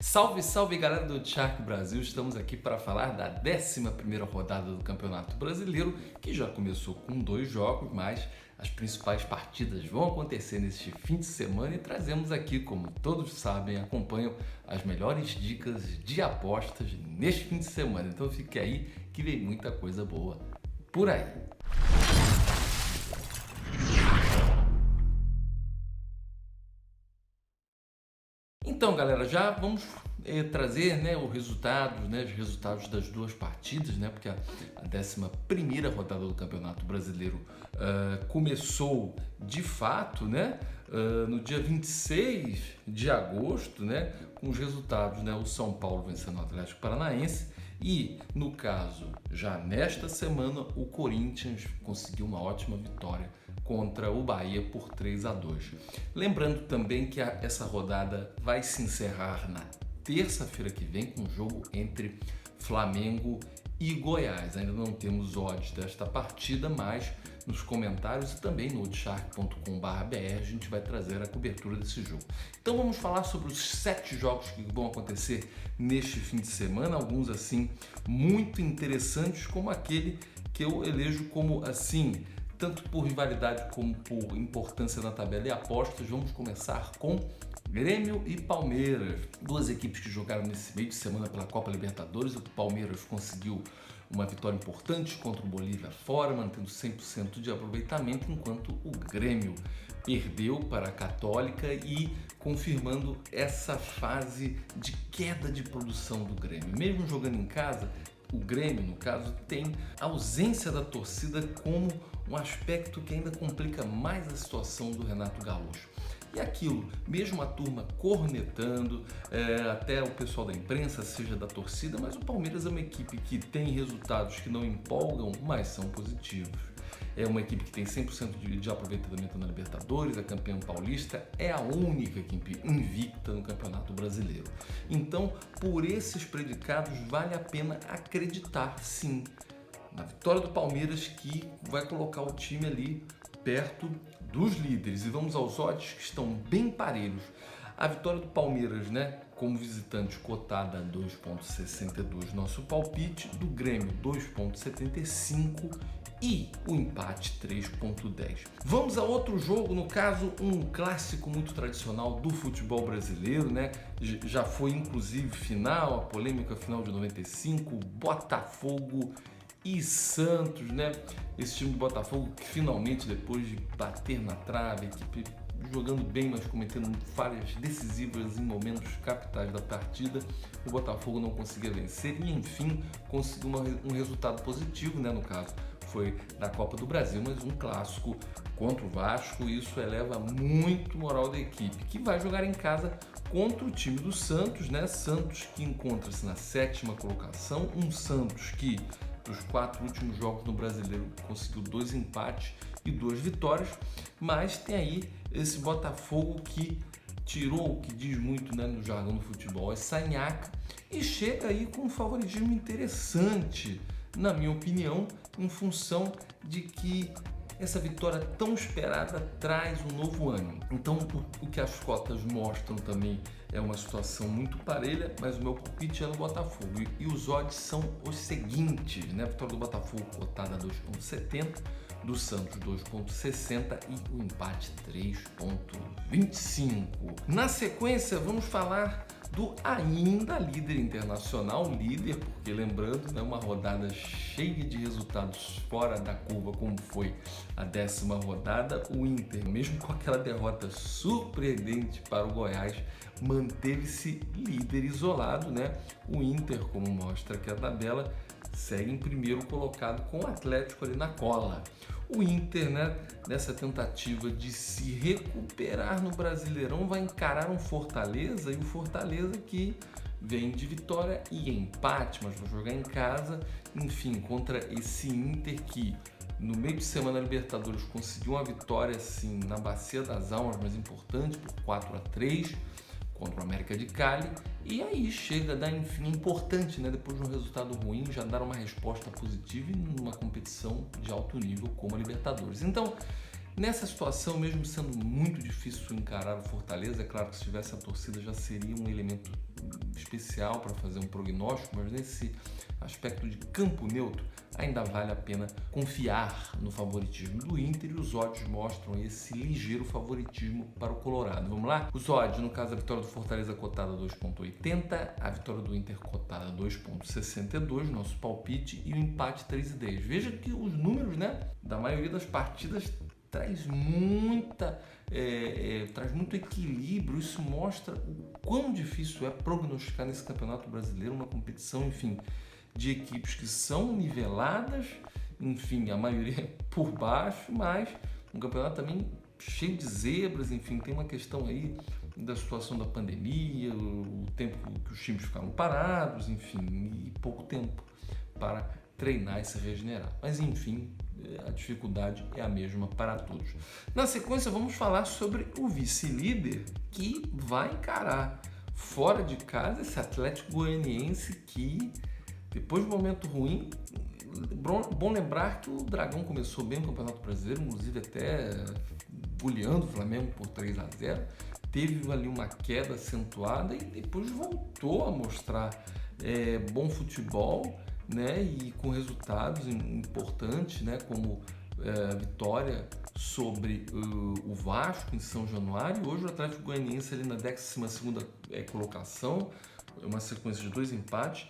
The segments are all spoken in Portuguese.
Salve, salve galera do Shark Brasil, estamos aqui para falar da 11ª rodada do Campeonato Brasileiro, que já começou com 2 jogos, mas as principais partidas vão acontecer neste fim de semana e trazemos aqui, como todos sabem, acompanham as melhores dicas de apostas neste fim de semana. Então fique aí que vem muita coisa boa por aí. Então, galera, já vamos trazer, os resultados das duas partidas, porque a 11ª rodada do Campeonato Brasileiro começou de fato, no dia 26 de agosto, com os resultados, o São Paulo vencendo o Atlético Paranaense e, no caso, já nesta semana, o Corinthians conseguiu uma ótima vitória contra o Bahia por 3-2. Lembrando também que essa rodada vai se encerrar na terça-feira que vem com um jogo entre Flamengo e Goiás. Ainda não temos odds desta partida, mas nos comentários e também no oddshark.com.br a gente vai trazer a cobertura desse jogo. Então vamos falar sobre os 7 jogos que vão acontecer neste fim de semana, alguns assim muito interessantes, como aquele que eu elejo como assim, tanto por rivalidade como por importância na tabela e apostas. Vamos começar com Grêmio e Palmeiras, duas equipes que jogaram nesse meio de semana pela Copa Libertadores. O Palmeiras conseguiu uma vitória importante contra o Bolívia fora, mantendo 100% de aproveitamento, enquanto o Grêmio perdeu para a Católica e confirmando essa fase de queda de produção do Grêmio. Mesmo jogando em casa, o Grêmio, no caso, tem a ausência da torcida como um aspecto que ainda complica mais a situação do Renato Gaúcho. E aquilo, mesmo a turma cornetando, até o pessoal da imprensa, seja da torcida, mas o Palmeiras é uma equipe que tem resultados que não empolgam, mas são positivos. É uma equipe que tem 100% de aproveitamento na Libertadores, é campeã paulista, é a única equipe invicta no Campeonato Brasileiro. Então, por esses predicados, vale a pena acreditar, sim, na vitória do Palmeiras, que vai colocar o time ali perto dos líderes. E vamos aos odds, que estão bem parelhos. A vitória do Palmeiras, como visitante, cotada a 2,62, nosso palpite, do Grêmio 2,75 e o empate 3,10. Vamos a outro jogo, no caso um clássico muito tradicional do futebol brasileiro, já foi inclusive final, a polêmica final de 95, Botafogo e Santos, Esse time do Botafogo que finalmente, depois de bater na trave, a equipe jogando bem, mas cometendo falhas decisivas em momentos capitais da partida, o Botafogo não conseguia vencer e, enfim, conseguiu um resultado positivo, no caso. Foi na Copa do Brasil, mas um clássico contra o Vasco, isso eleva muito o moral da equipe, que vai jogar em casa contra o time do Santos, Santos que encontra-se na 7ª colocação, um Santos que dos 4 últimos jogos no Brasileiro conseguiu 2 empates e 2 vitórias, mas tem aí esse Botafogo que tirou o que diz muito no jargão do futebol, essa nhaca, e chega aí com um favoritismo interessante, na minha opinião, em função de que essa vitória tão esperada traz um novo ânimo. Então, o que as cotas mostram também é uma situação muito parelha, mas o meu palpite é no Botafogo. E os odds são os seguintes, A vitória do Botafogo cotada a 2,70, do Santos 2,60 e o empate 3,25. Na sequência, vamos falar do ainda líder internacional, porque lembrando, uma rodada cheia de resultados fora da curva, como foi a 10ª rodada, o Inter, mesmo com aquela derrota surpreendente para o Goiás, manteve-se líder isolado, O Inter, como mostra aqui a tabela, segue em primeiro colocado com o Atlético ali na cola. O Inter, nessa tentativa de se recuperar no Brasileirão, vai encarar um Fortaleza, e o Fortaleza que vem de vitória e empate, mas vai jogar em casa, enfim, contra esse Inter que no meio de semana Libertadores conseguiu uma vitória assim na Bacia das Almas, mas importante, por 4-3 contra o América de Cali, e aí chega a dar, enfim, importante, depois de um resultado ruim, já dar uma resposta positiva em uma competição de alto nível como a Libertadores. Então, Nessa situação, mesmo sendo muito difícil encarar o Fortaleza, é claro que se tivesse a torcida já seria um elemento especial para fazer um prognóstico, mas nesse aspecto de campo neutro, ainda vale a pena confiar no favoritismo do Inter, e os odds mostram esse ligeiro favoritismo para o Colorado. Vamos lá? Os odds, no caso, a vitória do Fortaleza cotada 2,80, a vitória do Inter cotada 2,62, nosso palpite, e o empate 3,10. Veja que os números, né, da maioria das partidas traz muito equilíbrio. Isso mostra o quão difícil é prognosticar nesse Campeonato Brasileiro, uma competição, enfim, de equipes que são niveladas, enfim, a maioria por baixo, mas um campeonato também cheio de zebras, enfim, tem uma questão aí da situação da pandemia, o tempo que os times ficaram parados, enfim, e pouco tempo para treinar e se regenerar. Mas, enfim, a dificuldade é a mesma para todos. Na sequência, vamos falar sobre o vice-líder que vai encarar fora de casa esse Atlético Goianiense que, depois do momento ruim, bom lembrar que o Dragão começou bem no Campeonato Brasileiro, inclusive até goleando o Flamengo por 3-0, teve ali uma queda acentuada e depois voltou a mostrar bom futebol, né, e com resultados importantes, né, como a vitória sobre o Vasco em São Januário. Hoje o Atlético Goianiense ali na 12ª colocação, uma sequência de 2 empates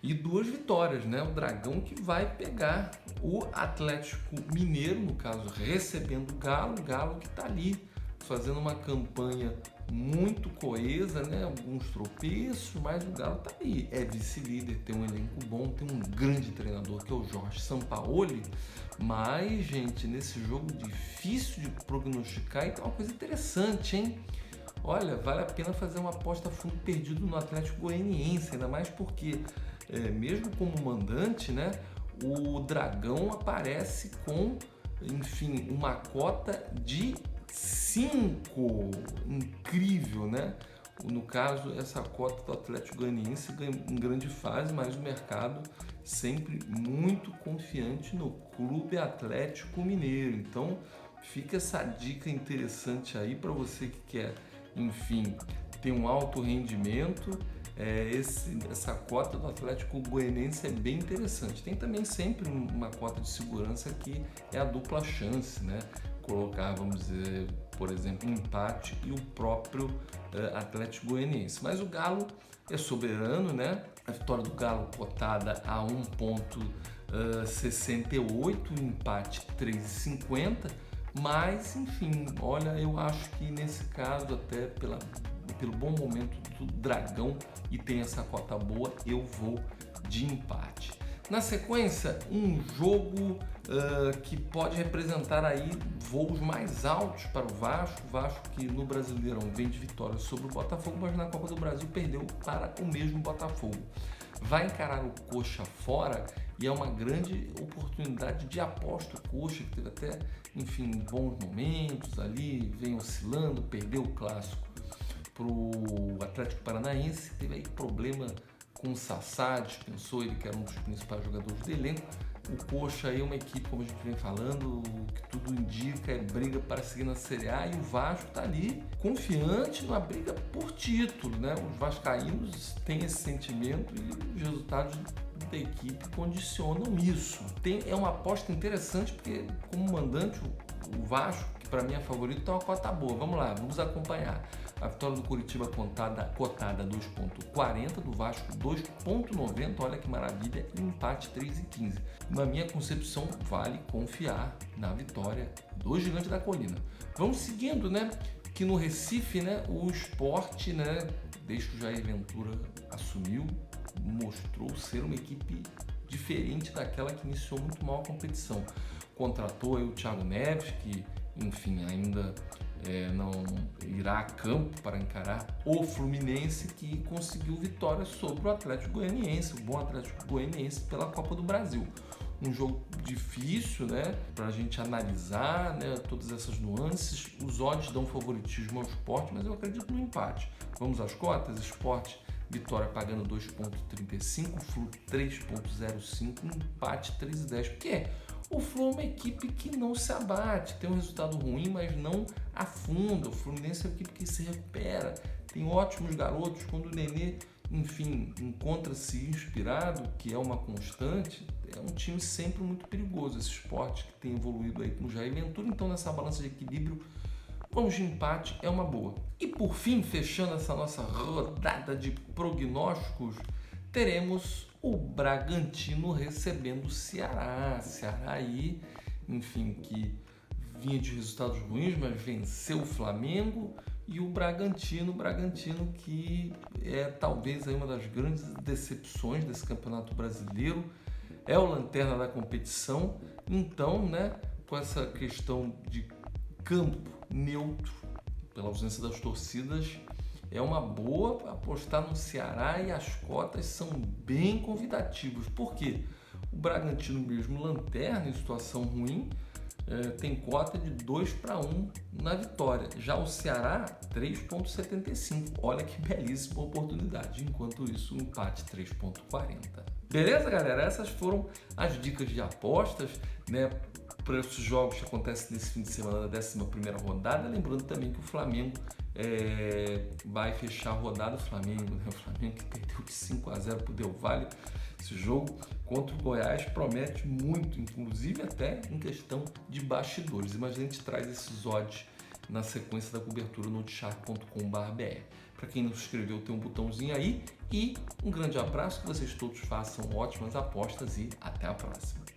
e 2 vitórias, né? O Dragão que vai pegar o Atlético Mineiro, no caso, recebendo o Galo que está ali fazendo uma campanha muito coesa, né? Alguns tropeços, mas o Galo tá aí, é vice-líder, tem um elenco bom, tem um grande treinador que é o Jorge Sampaoli, mas, gente, nesse jogo difícil de prognosticar, e tem uma coisa interessante, hein? Olha, vale a pena fazer uma aposta a fundo perdido no Atlético Goianiense, ainda mais porque, mesmo como mandante, né, o Dragão aparece com, enfim, uma cota de 5, incrível, né? No caso, essa cota do Atlético Goianiense ganha em grande fase, mas o mercado sempre muito confiante no Clube Atlético Mineiro. Então, fica essa dica interessante aí para você que quer, enfim, ter um alto rendimento. Essa cota do Atlético Goianiense é bem interessante. Tem também sempre uma cota de segurança que é a dupla chance, né? Colocar, vamos dizer, por exemplo, um empate e o próprio Atlético Goianiense. Mas o Galo é soberano, né? A vitória do Galo cotada a 1,68, o empate 3,50. Mas, enfim, olha, eu acho que nesse caso, até pelo bom momento do Dragão e tem essa cota boa, eu vou de empate. Na sequência, um jogo que pode representar aí voos mais altos para o Vasco. O Vasco que no Brasileirão vem de vitória sobre o Botafogo, mas na Copa do Brasil perdeu para o mesmo Botafogo. Vai encarar o Coxa fora e é uma grande oportunidade de aposta. O Coxa que teve até, enfim, bons momentos ali, vem oscilando, perdeu o clássico para o Atlético Paranaense, teve aí problema com o Sassá, dispensou ele que era um dos principais jogadores do elenco. O Coxa aí é uma equipe, como a gente vem falando, que tudo indica, é briga para seguir na Série A, e o Vasco está ali confiante numa briga por título, né? Os vascaínos têm esse sentimento e os resultados da equipe condicionam isso. É uma aposta interessante porque, como mandante, o Vasco, que para mim é favorito, tem uma cota boa. Vamos lá, vamos acompanhar. A vitória do Curitiba cotada 2,40, do Vasco 2,90, olha que maravilha, e empate 3,15. Na minha concepção, vale confiar na vitória do Gigante da Colina. Vamos seguindo, né? Que no Recife, né, o Sport, né, desde que o Jair Ventura assumiu, mostrou ser uma equipe diferente daquela que iniciou muito mal a competição. Contratou aí o Thiago Neves, que, enfim, ainda não irá a campo para encarar o Fluminense, que conseguiu vitória sobre o Atlético Goianiense, o bom Atlético Goianiense, pela Copa do Brasil. Um jogo difícil, né, para a gente analisar, né, todas essas nuances. Os odds dão favoritismo ao Sport, mas eu acredito no empate. Vamos às cotas? Sport, vitória pagando 2,35, Flu 3,05, empate 3,10. Porque O Flu é uma equipe que não se abate, tem um resultado ruim, mas não afunda. O Fluminense é uma equipe que se recupera, tem ótimos garotos. Quando o Nenê, enfim, encontra-se inspirado, que é uma constante, é um time sempre muito perigoso. Esse Sport que tem evoluído aí com o Jair Ventura, então nessa balança de equilíbrio, vamos de empate, é uma boa. E por fim, fechando essa nossa rodada de prognósticos, teremos o Bragantino recebendo o Ceará. Ceará aí, enfim, que vinha de resultados ruins, mas venceu o Flamengo. E o Bragantino que é talvez aí uma das grandes decepções desse Campeonato Brasileiro, é o lanterna da competição. Então, né, com essa questão de campo neutro, pela ausência das torcidas, é uma boa apostar no Ceará e as cotas são bem convidativas. Por quê? O Bragantino mesmo, lanterna em situação ruim, tem cota de 2-1 na vitória. Já o Ceará, 3,75. Olha que belíssima oportunidade. Enquanto isso, o empate 3,40. Beleza, galera? Essas foram as dicas de apostas, né, para esses jogos que acontecem nesse fim de semana da 11ª rodada. Lembrando também que o Flamengo vai fechar a rodada. O Flamengo que perdeu de 5-0 para o Del Valle. Esse jogo contra o Goiás promete muito, inclusive até em questão de bastidores. Mas a gente traz esses odds na sequência da cobertura no Chark.com.br. Para quem não se inscreveu, tem um botãozinho aí. E um grande abraço, que vocês todos façam ótimas apostas e até a próxima.